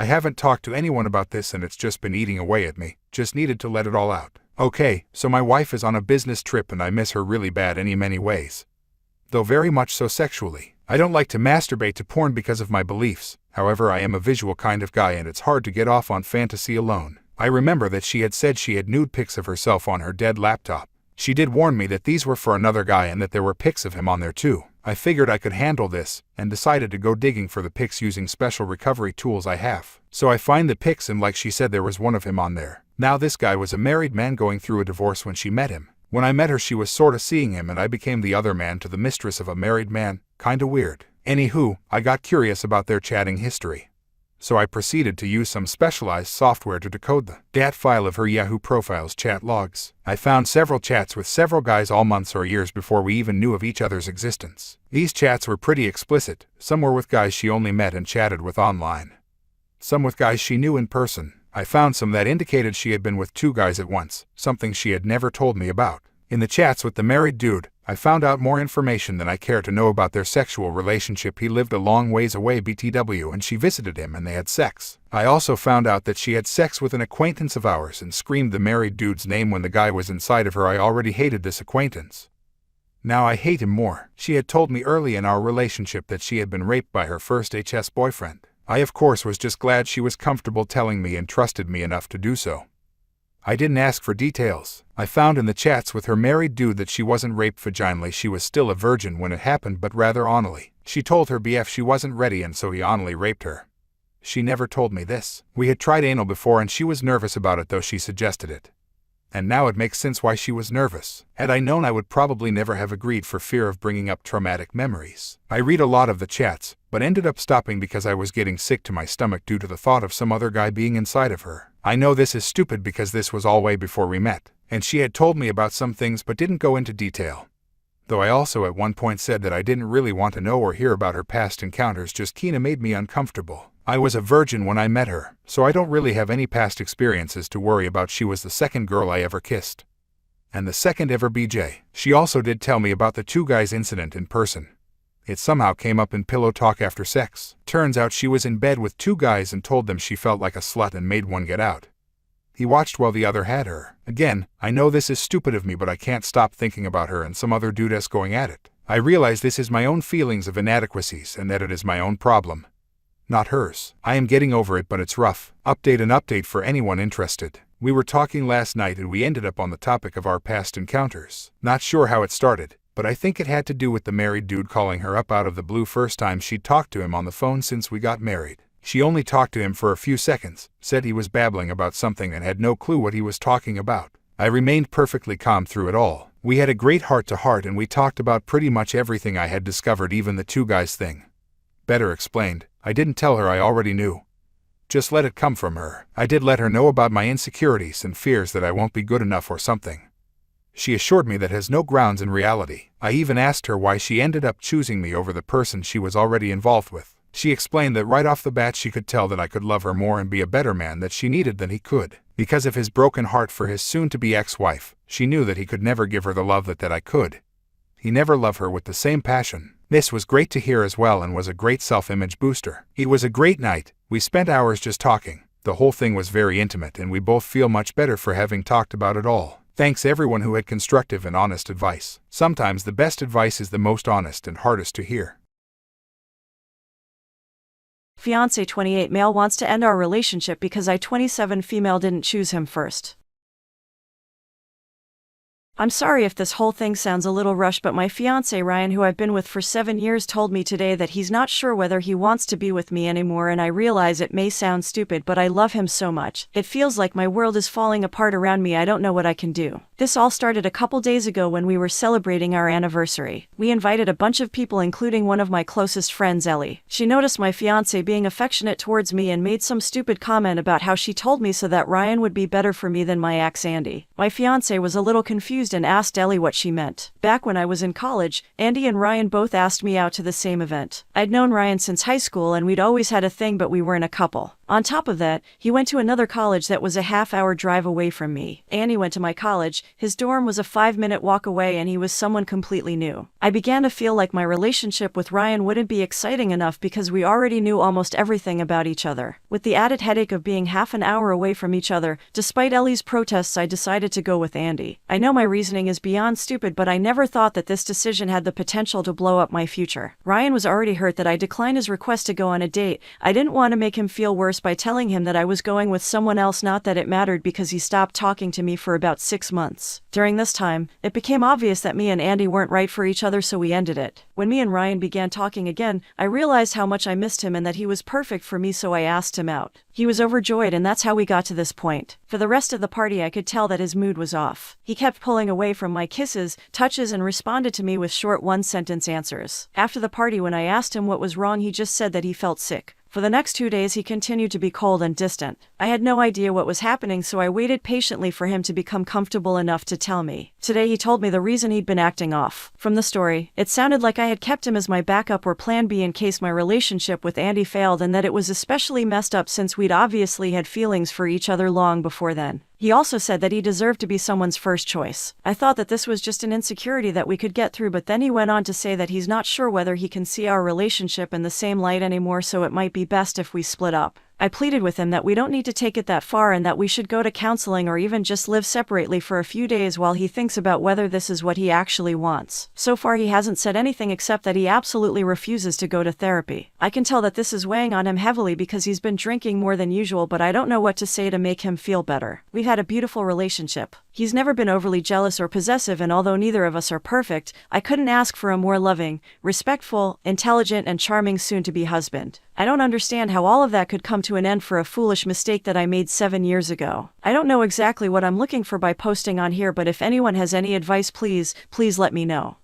I haven't talked to anyone about this and it's just been eating away at me. Just needed to let it all out. Okay, so my wife is on a business trip and I miss her really bad in many ways. Though very much so sexually. I don't like to masturbate to porn because of my beliefs. However, I am a visual kind of guy and it's hard to get off on fantasy alone. I remember that she had said she had nude pics of herself on her dead laptop. She did warn me that these were for another guy and that there were pics of him on there too. I figured I could handle this, and decided to go digging for the pics using special recovery tools I have. So I find the pics and like she said there was one of him on there. Now this guy was a married man going through a divorce when she met him. When I met her she was sorta seeing him and I became the other man to the mistress of a married man, kinda weird. Anywho, I got curious about their chatting history. So I proceeded to use some specialized software to decode the DAT file of her Yahoo Profiles chat logs. I found several chats with several guys all months or years before we even knew of each other's existence. These chats were pretty explicit. Some were with guys she only met and chatted with online. Some with guys she knew in person. I found some that indicated she had been with 2 guys at once, something she had never told me about. In the chats with the married dude, I found out more information than I care to know about their sexual relationship. He lived a long ways away BTW and she visited him and they had sex. I also found out that she had sex with an acquaintance of ours and screamed the married dude's name when the guy was inside of her. I already hated this acquaintance. Now I hate him more. She had told me early in our relationship that she had been raped by her first HS boyfriend. I of course was just glad she was comfortable telling me and trusted me enough to do so. I didn't ask for details. I found in the chats with her married dude that she wasn't raped vaginally. She was still a virgin when it happened, but rather anally. She told her BF she wasn't ready and so he anally raped her. She never told me this. We had tried anal before and she was nervous about it though she suggested it. And now it makes sense why she was nervous. Had I known I would probably never have agreed for fear of bringing up traumatic memories. I read a lot of the chats, but ended up stopping because I was getting sick to my stomach due to the thought of some other guy being inside of her. I know this is stupid because this was all way before we met, and she had told me about some things but didn't go into detail. Though I also at one point said that I didn't really want to know or hear about her past encounters, just kinda made me uncomfortable. I was a virgin when I met her, so I don't really have any past experiences to worry about. She was the second girl I ever kissed. And the second ever BJ. She also did tell me about the 2 guys incident in person. It somehow came up in pillow talk after sex. Turns out she was in bed with 2 guys and told them she felt like a slut and made one get out. He watched while the other had her. Again, I know this is stupid of me but I can't stop thinking about her and some other dude going at it. I realize this is my own feelings of inadequacies and that it is my own problem. Not hers. I am getting over it but it's rough. Update for anyone interested. We were talking last night and we ended up on the topic of our past encounters. Not sure how it started, but I think it had to do with the married dude calling her up out of the blue first time she'd talked to him on the phone since we got married. She only talked to him for a few seconds, said he was babbling about something and had no clue what he was talking about. I remained perfectly calm through it all. We had a great heart-to-heart and we talked about pretty much everything I had discovered, even the 2 guys thing. Better explained, I didn't tell her I already knew. Just let it come from her. I did let her know about my insecurities and fears that I won't be good enough or something. She assured me that has no grounds in reality. I even asked her why she ended up choosing me over the person she was already involved with. She explained that right off the bat she could tell that I could love her more and be a better man that she needed than he could. Because of his broken heart for his soon-to-be ex-wife, she knew that he could never give her the love that I could. He never loved her with the same passion. This was great to hear as well and was a great self-image booster. It was a great night. We spent hours just talking. The whole thing was very intimate and we both feel much better for having talked about it all. Thanks everyone who had constructive and honest advice. Sometimes the best advice is the most honest and hardest to hear. Fiancé 28 male wants to end our relationship because I 27 female didn't choose him first. I'm sorry if this whole thing sounds a little rushed, but my fiancé Ryan, who I've been with for 7 years, told me today that he's not sure whether he wants to be with me anymore, and I realize it may sound stupid, but I love him so much. It feels like my world is falling apart around me. I don't know what I can do. This all started a couple days ago when we were celebrating our anniversary. We invited a bunch of people, including one of my closest friends, Ellie. She noticed my fiancé being affectionate towards me and made some stupid comment about how she told me so that Ryan would be better for me than my ex Andy. My fiancé was a little confused and asked Ellie what she meant. Back when I was in college, Andy and Ryan both asked me out to the same event. I'd known Ryan since high school and we'd always had a thing, but we weren't a couple. On top of that, he went to another college that was a half-hour drive away from me. Andy went to my college, his dorm was a 5-minute walk away, and he was someone completely new. I began to feel like my relationship with Ryan wouldn't be exciting enough because we already knew almost everything about each other. With the added headache of being half an hour away from each other, despite Ellie's protests, I decided to go with Andy. I know my reasoning is beyond stupid, but I never thought that this decision had the potential to blow up my future. Ryan was already hurt that I declined his request to go on a date. I didn't want to make him feel worse by telling him that I was going with someone else, not that it mattered because he stopped talking to me for about 6 months. During this time, it became obvious that me and Andy weren't right for each other, so we ended it. When me and Ryan began talking again, I realized how much I missed him and that he was perfect for me, so I asked him out. He was overjoyed, and that's how we got to this point. For the rest of the party, I could tell that his mood was off. He kept pulling away from my kisses, touches, and responded to me with short one-sentence answers. After the party, when I asked him what was wrong, he just said that he felt sick. For the next 2 days, he continued to be cold and distant. I had no idea what was happening, so I waited patiently for him to become comfortable enough to tell me. Today, he told me the reason he'd been acting off. From the story, it sounded like I had kept him as my backup or plan B in case my relationship with Andy failed, and that it was especially messed up since we'd obviously had feelings for each other long before then. He also said that he deserved to be someone's first choice. I thought that this was just an insecurity that we could get through, but then he went on to say that he's not sure whether he can see our relationship in the same light anymore, so it might be best if we split up. I pleaded with him that we don't need to take it that far and that we should go to counseling or even just live separately for a few days while he thinks about whether this is what he actually wants. So far, he hasn't said anything except that he absolutely refuses to go to therapy. I can tell that this is weighing on him heavily because he's been drinking more than usual, but I don't know what to say to make him feel better. We've had a beautiful relationship. He's never been overly jealous or possessive, and although neither of us are perfect, I couldn't ask for a more loving, respectful, intelligent, and charming soon-to-be husband. I don't understand how all of that could come to an end for a foolish mistake that I made 7 years ago. I don't know exactly what I'm looking for by posting on here, but if anyone has any advice, please let me know.